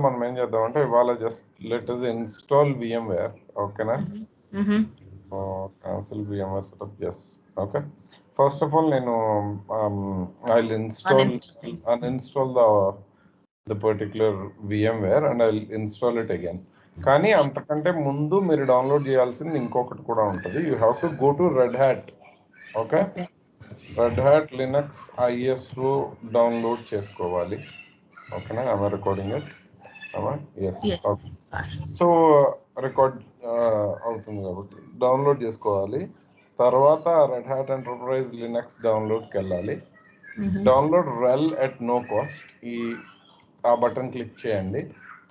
మనం ఏం చేద్దామంటే ఇవాళ just let us install VMware. ఓకేనా? cancel VMware setup. Yes. Okay. First of all, I'll uninstall the particular VMware and I'll install it again. కానీ అంతకంటే ముందు మీరు డౌన్లోడ్ చేయాల్సింది ఇంకొకటి కూడా ఉంటుంది. You have to go to Red Hat. Okay, Red Hat Linux ISO download చేసుకోవాలి. ఓకేనా? I recording it. Yes. So record అవుతుంది కాబట్టి డౌన్లోడ్ చేసుకోవాలి. తర్వాత రెడ్ హ్యాట్ ఎంటర్ప్రైజ్ లినక్స్ డౌన్లోడ్కి వెళ్ళాలి. డౌన్లోడ్ రెల్ ఎట్ నో కాస్ట్, ఆ బటన్ క్లిక్ చేయండి.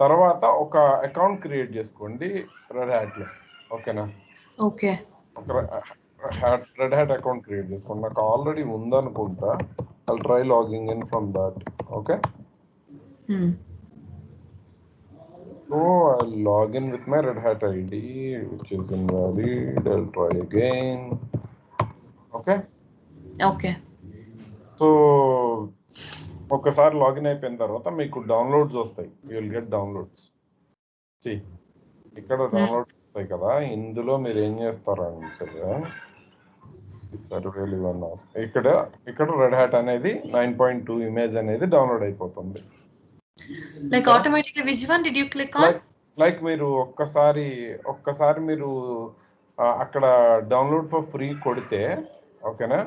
తర్వాత ఒక అకౌంట్ క్రియేట్ చేసుకోండి రెడ్ హ్యాట్లో. ఓకేనా? ఓకే, ఒక రెడ్ హ్యాట్ అకౌంట్ క్రియేట్ చేసుకోండి. నాకు ఆల్రెడీ ఉందనుకుంటా. I'll try logging in from that. Okay, so I'll log in with my Red Hat ID, which is invalid. I'll try again. Okay. Okay. So ఒకసారి login అయిపోయిన తర్వాత మీకు downloads వస్తాయి. You will get downloads. ఇక్కడ downloads వస్తాయి కదా, ఇందులో మీరు ఏం చేస్తారంటే సర్వేలు ఇవన్నీ వస్తాయి. ఇక్కడ రెడ్ హ్యాట్ అనేది 9.2 ఇమేజ్ అనేది డౌన్లోడ్ అయిపోతుంది. Like automatically, which one did you click on? Like మీరు ఒక్కసారి మీరు అక్కడ డౌన్లోడ్ ఫర్ ఫ్రీ కొడితే, ఓకేనా,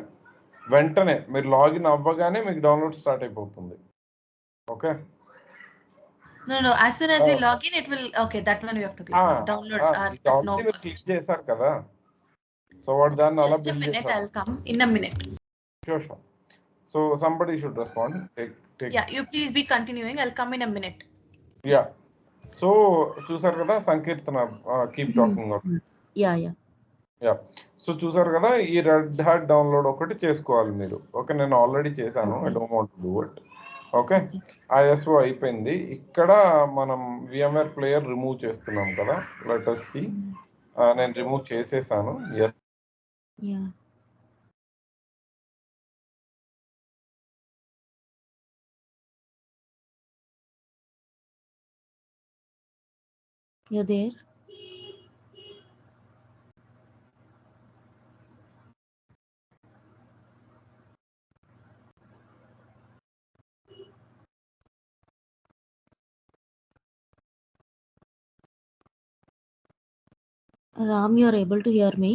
వెంటనే మీరు లాగిన్ అవ్వగానే మీకు డౌన్లోడ్ స్టార్ట్ అయిపోతుంది. Okay. No. As soon as we log in, it will. Okay, that one we have to click on. Download. No cost. Click చేశారు కదా. సో వాడు దాన్ని అలా Just a minute, I'll come in a minute. Sure. So somebody should respond. Yeah, you please be continuing. I'll come in a minute. Yeah. So చూసారు కదా సంకీర్తన, keep talking. Yeah. So చూసారు కదా, ఈ రెడ్ హ్యాట్ డౌన్లోడ్ ఒకటి చేసుకోవాలి మీరు. Okay, నేను already చేశాను. I don't want to do it. Okay, ISO అయిపోయింది. ఇక్కడ మనం VMware ప్లేయర్ రిమూవ్ చేస్తున్నాం కదా. Let us see. నేను రిమూవ్ చేసేసాను. Yes. You're there? Ram, you're able to hear me?